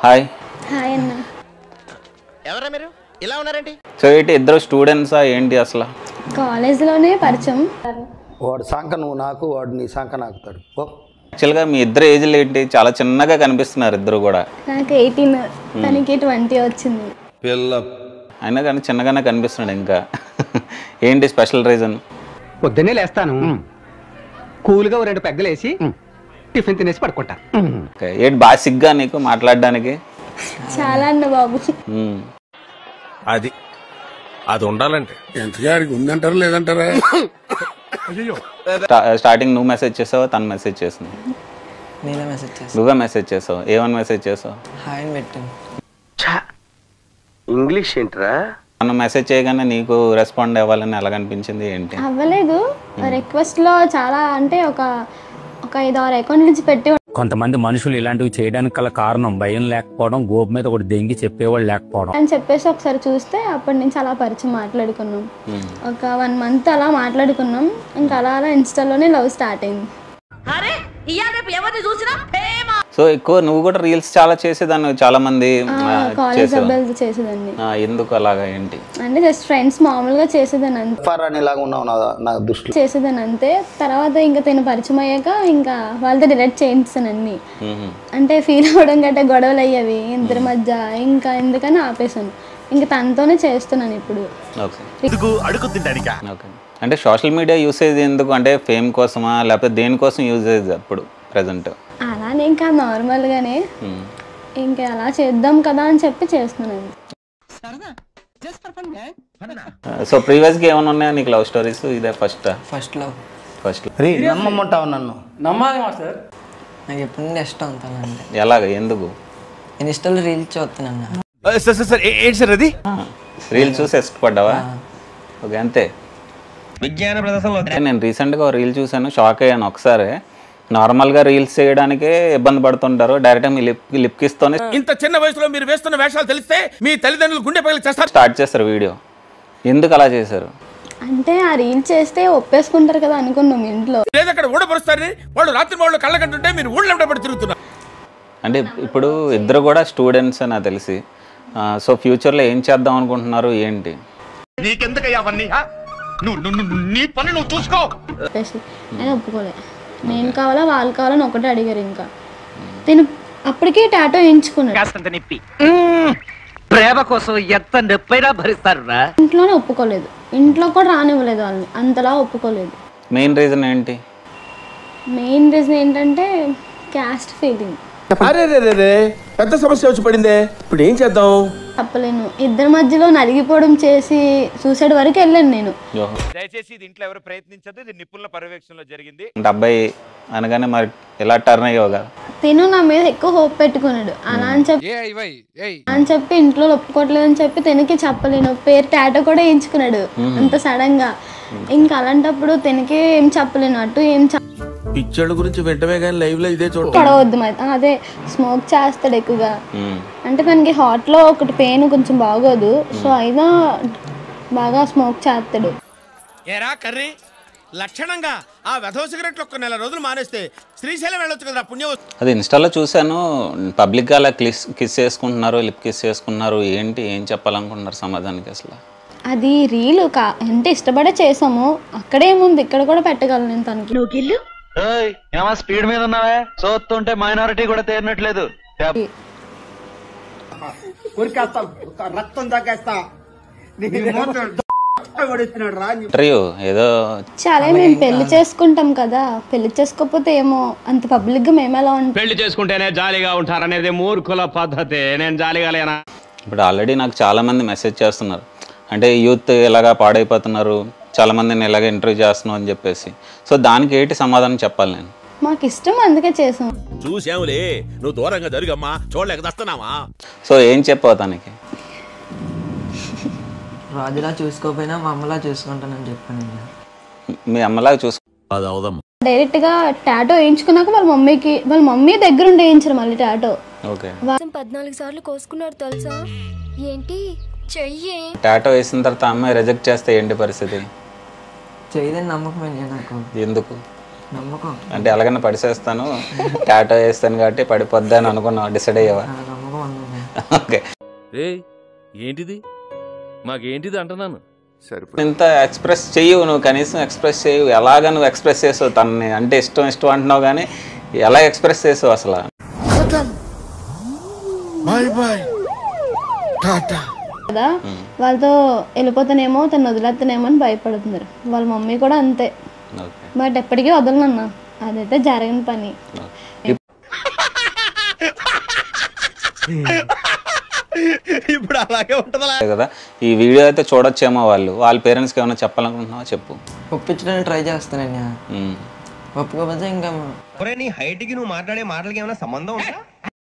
Hi. Hi అన్న. ఎవరా మీరు ఇలా ఉన్నారండి? సో ఏంటి ఇద్దరు స్టూడెంట్సా ఏంటి అసలు? కాలేజ్లోనే పరిచయం. వాడు సంఖ నువ్వు నాకు, వాడు నీ సంఖ నాకుతాడు. యాక్చువల్గా మీ ఇద్దరు ఏజ్లు ఏంటి? చాలా చిన్నగా కనిపిస్తున్నారు ఇద్దరు కూడా. నాకు 18, తనకి 20 వచ్చింది. అయినా కానీ చిన్నగానే కనిపిస్తున్నాడు ఇంకా. ఏంటి స్పెషల్ రీజన్? పొద్దున్నే లేస్తాను, కూల్గా 2 పెగ్గలేసి టిఫిన్ తినేసి పడుకుంటా. ఏంటి బాగా సిగ్గా నీకు మాట్లాడడానికి? చాలా అన్న బాబు. అది ఉండాలంటే ఎంతగాడికి ఉందంటారా లేదంటారా? స్టార్టింగ్ నువ్వు మెసేజ్ చేసావు, తను మెసేజ్ చేసింది? నేనే మెసేజ్ చేసాను. నువ్వే మెసేజ్ చేసావు. ఏమని మెసేజ్ చేసావు? హాయ్ అని పెట్టాను. ఇంగ్లీష్ ఏంట్రా? తను మెసేజ్ చేయగానే నీకు రెస్పాండ్ అవ్వాలని ఎలాగనిపించింది ఏంటి? అవ్వలేదు. రిక్వెస్ట్లో చాలా అంటే ఒక 5-6 అకౌంట్ నుంచి పెట్టి. కొంతమంది మనుషులు ఇలాంటివి చేయడానికి గల కారణం భయం లేకపోవడం, గోపు మీద ఒకటి దెంగి చెప్పేవాళ్ళు లేకపోవడం అని చెప్పేసి ఒకసారి చూస్తే అప్పటి నుంచి అలా పరిచయం మాట్లాడుకున్నాం. ఒక 1 month అలా మాట్లాడుకున్నాం. ఇంకా అలా ఇన్స్టాలోనే లవ్ స్టార్ట్ అయింది. సో ఎక్కువ నువ్వు కూడా రీల్స్ చాలా చేసేదాన్ని, చాలా మంది కాలేజ్ అబ్బాయిలతో చేసేదాన్ని. ఎందుకు అలాగా ఏంటి? అంటే జస్ట్ ఫ్రెండ్స్ మామూలుగా చేసేదాన్ని అంతే. ఫరాన్ ఇలాగా ఉన్నావు నా దృష్టిలో. చేసేదాన్ని అంతే. తర్వాత ఇంకా తను పరిచయం అయ్యాక ఇంకా వాళ్ళతో డిలీట్ చేయించాను అన్ని. అంటే ఫీల్ అవ్వడం గట్రా గొడవలు అయ్యేవి ఇద్దరి మధ్య. ఇంకా ఎందుకని ఆపేసాను. ఇంకా తనతోనే చేస్తున్నాను ఇప్పుడు. అంటే సోషల్ మీడియా యూసేజ్ ఎందుకు? అంటే ఫేమ్ కోసమా లేకపోతే దేనికోసం యూసేజ్ అప్పుడు ప్రెసెంట్? అలానే ఇంకా నార్మల్గానే ఇంకా అలా చేద్దాం కదా అని చెప్పి చేస్తున్నాను. సో ప్రీవియస్గా ఏమైనా ఉన్నాయా నీకు లవ్ స్టోరీస్? ఇదే ఫస్ట్ లవ్. నమ్మమంటావు నన్ను? సార్ నాకు ఎప్పుడు నుండి ఇష్టం అవుతానంటే. ఎలాగ? ఎందుకు? ఇన్స్టాలో రీల్స్ చూస్తానన్నా. ఏంటి సార్ అది? రీల్స్ చూసి ఇష్టపడ్డావా? ఓకే, అంతే. విజ్ఞాన ప్రదర్శనలో నేను రీసెంట్గా రీల్ చూసాను, షాక్ అయ్యాను. ఒకసారి నార్మల్గా రీల్స్ చేయడానికే ఇబ్బంది పడుతుంటారు, డైరెక్ట్గా మీ లిప్ కిస్తోనే ఇంత చిన్న వయసులో మీరు వేస్తున్న వేషాలు తెలిస్తే మీ తల్లిదండ్రులు గుండె పగిలి చేస్తారు. స్టార్ట్ చేస్తారు వీడియో. ఎందుకు అలా చేశారు? అంటే ఆ రీల్ చేస్తే ఒప్పేసుకుంటారు కదా అనుకున్నాం ఇంట్లో. లేదు అక్కడ ఊడపరుస్తారని వాళ్ళు రాత్రి వాళ్ళు కళ్ళకంటుంటే మీరు ఊళ్ళో పడి తిరుగుతున్నారు. అంటే ఇప్పుడు ఇద్దరు కూడా స్టూడెంట్స్ నాకు తెలిసి. సో ఫ్యూచర్లో ఏం చేద్దాం అనుకుంటున్నారు ఏంటి? నీకెందుకయ్యా అవన్నీ? నీ పని నువ్వు చూసుకో. నేను ఒప్పుకోలే. నేను కావాలా వాళ్ళు కావాలని ఒకటే అడిగారు. ఇంకా నేను అప్పటికే టాటో వేయించుకున్నాను. ప్రేమ కోసం ఎంత నొప్పైనా భరిస్తారు. ఇంట్లోనే ఒప్పుకోలేదు, ఇంట్లో కూడా రానివ్వలేదు వాళ్ళని, అంతలా ఒప్పుకోలేదు. మెయిన్ రీజన్ ఏంటి? మెయిన్ రీజన్ ఏంటంటే క్యాస్ట్ ఫీలింగ్. పెద్ద సమస్య వచ్చి పడిందే, ఇప్పుడు ఏం చేద్దాం? చెప్పలేను. ఇద్దరి మధ్యలో నలిగిపోవడం చేసి సూసైడ్ వరకు వెళ్ళాను నేను. దయచేసి ఇది ఇంట్లో ఎవరు ప్రయత్నించదు, ఇది నిపుణుల పర్యవేక్షణలో జరిగింది. అంటే అబ్బాయి అనగానే మరి ఎలా టర్న్ అయ్యావు కదా? తిను నా మీద ఎక్కువ హోప్ పెట్టుకున్నాడు. అలా అని చెప్పి ఇంట్లో ఒప్పుకోవట్లేదు అని చెప్పి తినకి చెప్పలేను. పేరు టాటో కూడా వేయించుకున్నాడు అంత సడన్ గా. ఇంకా అలాంటప్పుడు తినకి ఏం చెప్పలేను, అటు ఏం పిచ్చోళ్ళ గురించి వెంటనే కానీ లైవ్ లో ఇదే పడవద్దు. అదే స్మోక్ చేస్తాడు ఎక్కువగా. అంటే తనకి హార్ట్ లో ఒకటి పెయిన్ కొంచెం బాగోదు. సో అయినా బాగా స్మోక్ చేస్తాడు. ఏరా కర్రీ లక్షణంగా ఆ వెధవ సిగరెట్లు ఒక్క నెల రోజులు మానేస్తే శ్రీశైలం వెళ్ళొచ్చు కదా పుణ్యం. అది ఇన్స్టాలో చూశాను, పబ్లిక్గా అలా కిస్ చేసుకుంటున్నారు, లిప్ కిస్ చేసుకుంటున్నారు. ఏంటి, ఏం చెప్పాలనుకుంటున్నారు సమాధానానికి అసలు? అది రీల్ అంటే ఇష్టపడే చేసాము. అక్కడేముంది, ఇక్కడ కూడా పెట్టగలను నేను తనకి. స్పీడ్ మీద ఉన్నావే, చూస్తుంటే మైనారిటీ కూడా తేరినట్లేదు. రక్తం తాకేస్తా. ఏదో చాలా మేము పెళ్లి చేసుకుంటాం కదా, పెళ్లి చేసుకోకపోతే ఏమో అంత పబ్లిక్ గా మేము ఎలా ఉంటాం. పెళ్లి చేసుకుంటేనే జాలీగా ఉంటారనేది మూర్ఖుల పద్ధతి. నేను జాలీగా లేనా? ఇప్పుడు ఆల్రెడీ నాకు చాలా మంది మెసేజ్ చేస్తున్నారు, అంటే యూత్ ఎలాగా పాడైపోతున్నారు, చాలా మందిని ఎలాగ ఇంటర్వ్యూ చేస్తున్నావు అని చెప్పేసి. సో దానికి ఏంటి సమాధానం చెప్పాలి నేను? మాకు ఇష్టం అందుకే చేసాం. చూసాములే, నువ్వు దూరంగా జరుగమ్మా, చూడలేక దస్తున్నావా. సో ఏం చెప్పావు తనకి? రాజులా చూసుకోపోయినా మా అమ్మలా చూసుకుంటానని చెప్పాను. మీ అమ్మలాగా చూసుకో. డైరెక్ట్ గా టాటో వేయించుకున్నాక వాళ్ళ మమ్మీ దగ్గర ఉండి వేయించారు మళ్ళీ టాటో. 14 సార్లు కోసుకున్నాడు తెలుసా? ఏంటి చెయ్యి? టాటో వేసిన తర్వాత అమ్మాయి రిజెక్ట్ చేస్తే ఏంటి పరిస్థితి? చేయదని నమ్మకమే నాకు. ఎందుకు నమ్మకం? అంటే ఎలాగైనా పడిసేస్తాను, టాటో వేస్తాను కాబట్టి పడిపోద్దా అని అనుకున్నావు, డిసైడ్ అయ్యావా? నమ్మకం ఓకే, ఏంటిది మాకేంటిది అంటున్నాను. ఇంత ఎక్స్ప్రెస్ చెయ్యవు నువ్వు, కనీసం ఎక్స్ప్రెస్ చేయవు. ఎలాగ నువ్వు ఎక్స్ప్రెస్ చేసావు తనని? అంటే ఇష్టం ఇష్టం అంటున్నావు కానీ ఎలా ఎక్స్ప్రెస్ చేసావు అసలు? కదా వాళ్ళతో వెళ్ళిపోతానేమో, తను వదిలేస్తానేమో అని భయపడుతున్నారు. వాళ్ళ మమ్మీ కూడా అంతే. బట్ ఎప్పటికీ వదలనన్నా, అదైతే జరగని పని. ఇప్పుడు అలాగే ఉంటుందా కదా. ఈ వీడియో అయితే చూడొచ్చేమో వాళ్ళ పేరెంట్స్కి ఏమైనా చెప్పాలనుకుంటున్నావా చెప్పు. ఒప్పించడానికి ట్రై చేస్తానన్నా, ఒప్పుకోకపోతే ఇంకా నీ హైట్కి నువ్వు మాట్లాడే మాటలకి ఏమైనా సంబంధం ఉందా?